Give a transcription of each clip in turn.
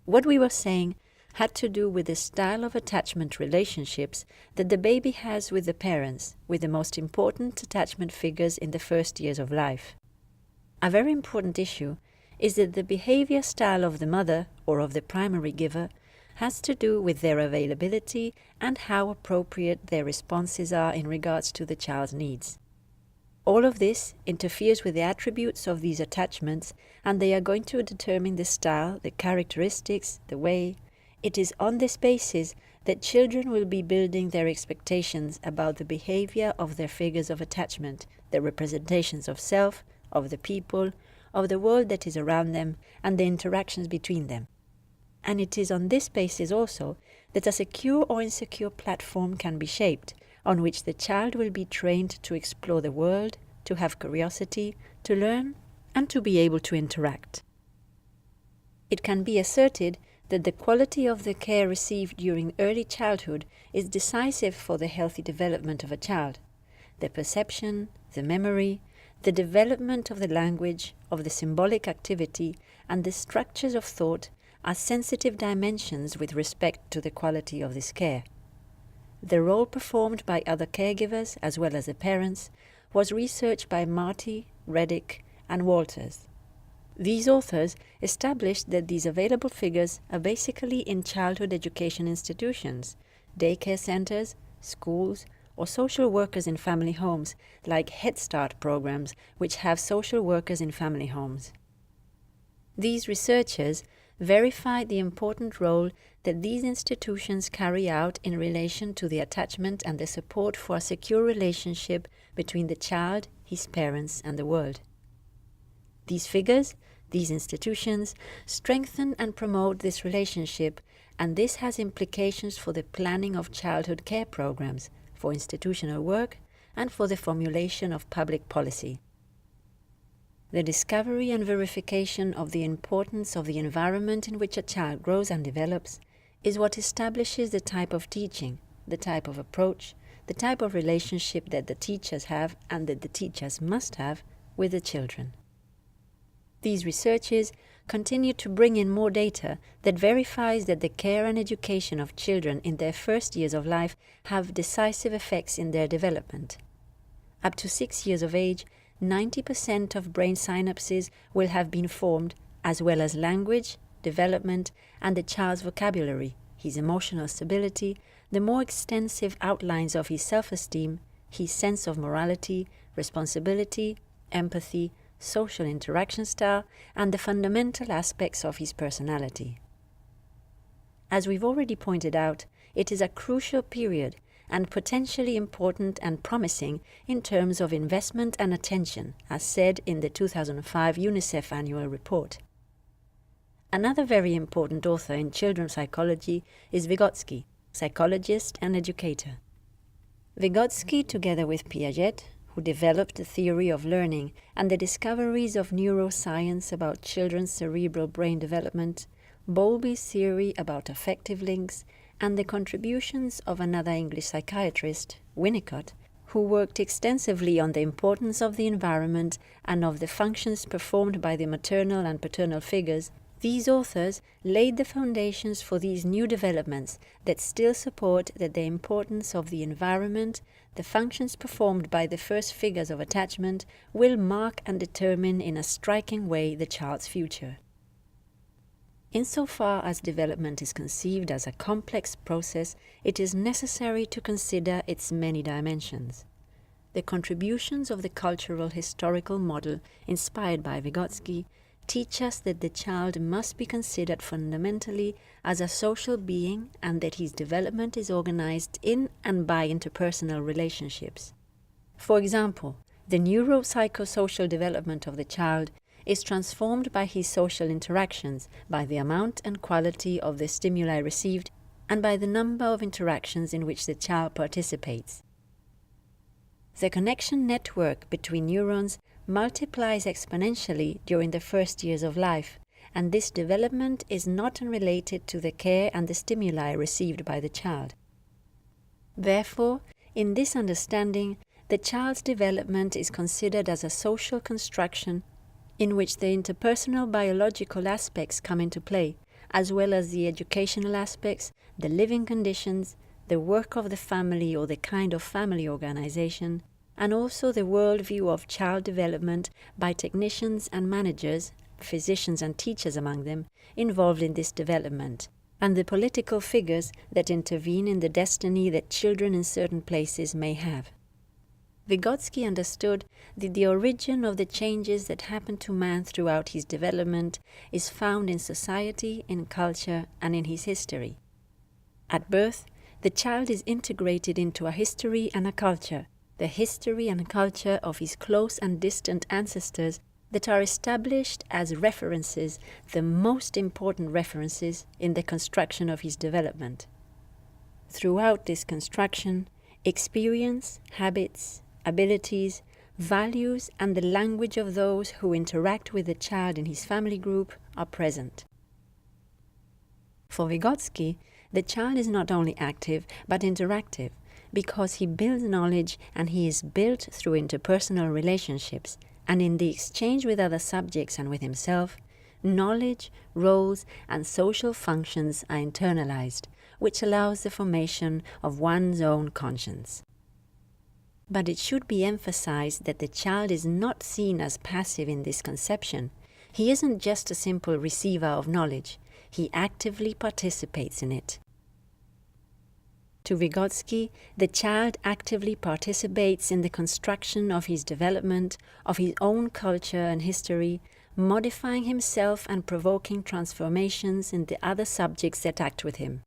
What we were saying had to do with the style of attachment relationships that the baby has with the parents, with the most important attachment figures in the first years of life. A very important issue is that the behavior style of the mother or of the primary giver has to do with their availability and how appropriate their responses are in regards to the child's needs. All of this interferes with the attributes of these attachments, and they are going to determine the style, the characteristics, the way. It is on this basis that children will be building their expectations about the behavior of their figures of attachment, their representations of self, of the people, of the world that is around them, and the interactions between them. And it is on this basis also that a secure or insecure platform can be shaped, on which the child will be trained to explore the world, to have curiosity, to learn, and to be able to interact. It can be asserted that the quality of the care received during early childhood is decisive for the healthy development of a child. The perception, the memory, the development of the language, of the symbolic activity, and the structures of thought are sensitive dimensions with respect to the quality of this care. The role performed by other caregivers, as well as the parents, was researched by Marty, Reddick, and Walters. These authors established that these available figures are basically in childhood education institutions, daycare centers, schools, or social workers in family homes, like Head Start programs, which have social workers in family homes. These researchers verified the important role that these institutions carry out in relation to the attachment and the support for a secure relationship between the child, his parents, and the world. These figures, these institutions, strengthen and promote this relationship, and this has implications for the planning of childhood care programs, for institutional work, and for the formulation of public policy. The discovery and verification of the importance of the environment in which a child grows and develops is what establishes the type of teaching, the type of approach, the type of relationship that the teachers have and that the teachers must have with the children. These researches continue to bring in more data that verifies that the care and education of children in their first years of life have decisive effects in their development. Up to 6 years of age, 90% of brain synapses will have been formed, as well as language, development, and the child's vocabulary, his emotional stability, the more extensive outlines of his self-esteem, his sense of morality, responsibility, empathy, social interaction style, and the fundamental aspects of his personality. As we've already pointed out, it is a crucial period and potentially important and promising in terms of investment and attention, as said in the 2005 UNICEF annual report. Another very important author in children's psychology is Vygotsky, psychologist and educator. Vygotsky, together with Piaget, who developed the theory of learning and the discoveries of neuroscience about children's cerebral brain development, Bowlby's theory about affective links, and the contributions of another English psychiatrist, Winnicott, who worked extensively on the importance of the environment and of the functions performed by the maternal and paternal figures, these authors laid the foundations for these new developments that still support that the importance of the environment, the functions performed by the first figures of attachment, will mark and determine in a striking way the child's future. Insofar as development is conceived as a complex process, it is necessary to consider its many dimensions. The contributions of the cultural historical model inspired by Vygotsky teach us that the child must be considered fundamentally as a social being and that his development is organized in and by interpersonal relationships. For example, the neuropsychosocial development of the child is transformed by his social interactions, by the amount and quality of the stimuli received, and by the number of interactions in which the child participates. The connection network between neurons multiplies exponentially during the first years of life, and this development is not unrelated to the care and the stimuli received by the child. Therefore, in this understanding, the child's development is considered as a social construction in which the interpersonal biological aspects come into play, as well as the educational aspects, the living conditions, the work of the family or the kind of family organization, and also the worldview of child development by technicians and managers, physicians and teachers among them, involved in this development, and the political figures that intervene in the destiny that children in certain places may have. Vygotsky understood that the origin of the changes that happen to man throughout his development is found in society, in culture, and in his history. At birth, the child is integrated into a history and a culture, the history and culture of his close and distant ancestors that are established as references, the most important references in the construction of his development. Throughout this construction, experience, habits, abilities, values, and the language of those who interact with the child in his family group are present. For Vygotsky, the child is not only active but interactive, because he builds knowledge and he is built through interpersonal relationships, and in the exchange with other subjects and with himself, knowledge, roles, and social functions are internalized, which allows the formation of one's own conscience. But it should be emphasized that the child is not seen as passive in this conception. He isn't just a simple receiver of knowledge. He actively participates in it. To Vygotsky, the child actively participates in the construction of his development, of his own culture and history, modifying himself and provoking transformations in the other subjects that act with him.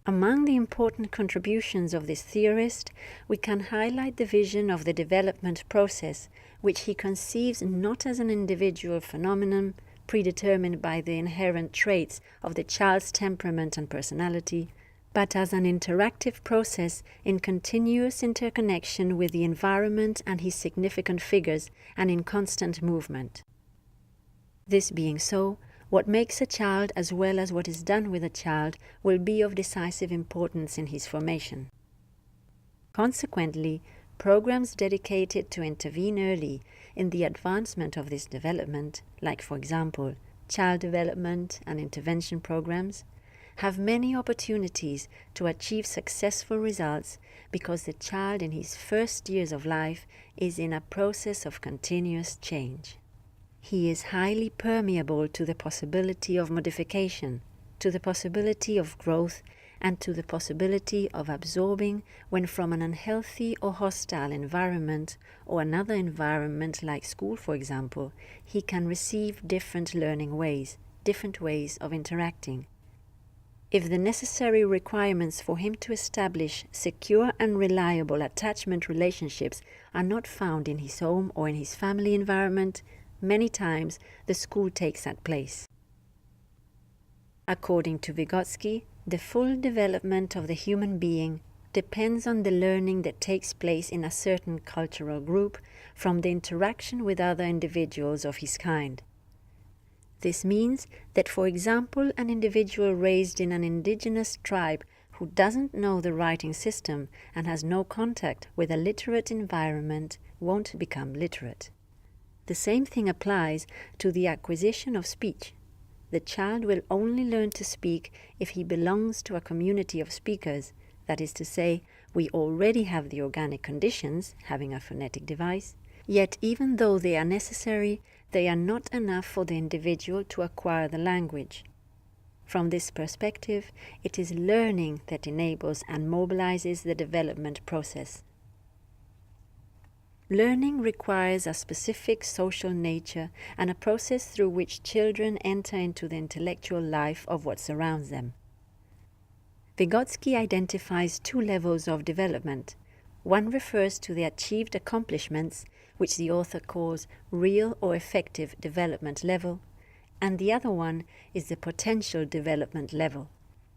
Among the important contributions of this theorist, we can highlight the vision of the development process, which he conceives not as an individual phenomenon predetermined by the inherent traits of the child's temperament and personality, but as an interactive process in continuous interconnection with the environment and his significant figures and in constant movement. This being so, what makes a child as well as what is done with a child will be of decisive importance in his formation. Consequently, programs dedicated to intervene early in the advancement of this development, like for example, child development and intervention programs, have many opportunities to achieve successful results because the child in his first years of life is in a process of continuous change. He is highly permeable to the possibility of modification, to the possibility of growth, and to the possibility of absorbing when from an unhealthy or hostile environment, or another environment like school for example, he can receive different learning ways, different ways of interacting. If the necessary requirements for him to establish secure and reliable attachment relationships are not found in his home or in his family environment, many times the school takes that place. According to Vygotsky, the full development of the human being depends on the learning that takes place in a certain cultural group from the interaction with other individuals of his kind. This means that, for example, an individual raised in an indigenous tribe who doesn't know the writing system and has no contact with a literate environment won't become literate. The same thing applies to the acquisition of speech. The child will only learn to speak if he belongs to a community of speakers. That is to say, we already have the organic conditions, having a phonetic device, yet even though they are necessary, they are not enough for the individual to acquire the language. From this perspective, it is learning that enables and mobilizes the development process. Learning requires a specific social nature and a process through which children enter into the intellectual life of what surrounds them. Vygotsky identifies two levels of development. One refers to the achieved accomplishments, which the author calls real or effective development level, and the other one is the potential development level,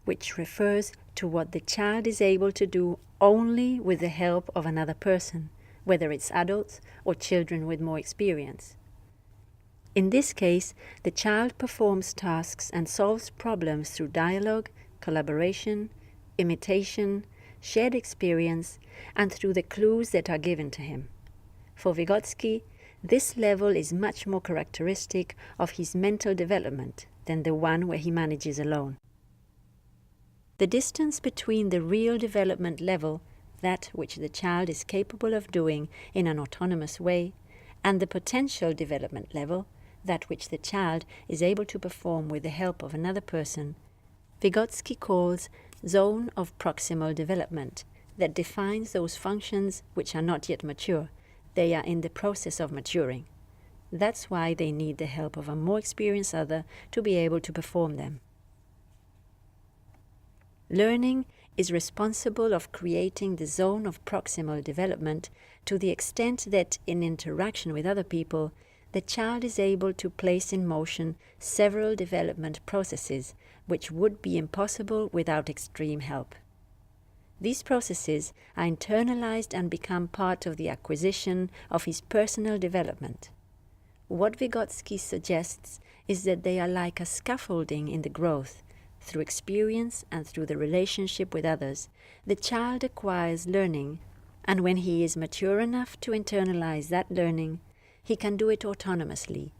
which refers to what the child is able to do only with the help of another person, whether it's adults or children with more experience. In this case, the child performs tasks and solves problems through dialogue, collaboration, imitation, shared experience, and through the clues that are given to him. For Vygotsky, this level is much more characteristic of his mental development, than the one where he manages alone. The distance between the real development level, that which the child is capable of doing in an autonomous way, and the potential development level, that which the child is able to perform with the help of another person, Vygotsky calls zone of proximal development, that defines those functions which are not yet mature. They are in the process of maturing. That's why they need the help of a more experienced other to be able to perform them. Learning is responsible of creating the zone of proximal development to the extent that in interaction with other people, the child is able to place in motion several development processes which would be impossible without extreme help. These processes are internalized and become part of the acquisition of his personal development. What Vygotsky suggests is that they are like a scaffolding in the growth. Through experience and through the relationship with others, the child acquires learning, and when he is mature enough to internalize that learning, he can do it autonomously,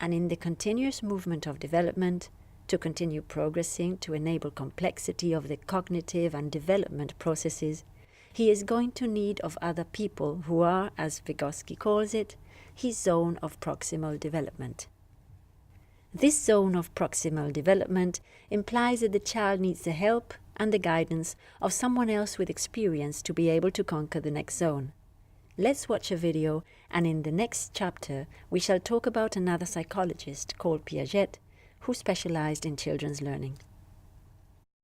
and in the continuous movement of development, to continue progressing to enable complexity of the cognitive and development processes, he is going to need of other people who are, as Vygotsky calls it, his zone of proximal development. This zone of proximal development implies that the child needs the help and the guidance of someone else with experience to be able to conquer the next zone. Let's watch a video, and in the next chapter we shall talk about another psychologist called Piaget, who specialized in children's learning.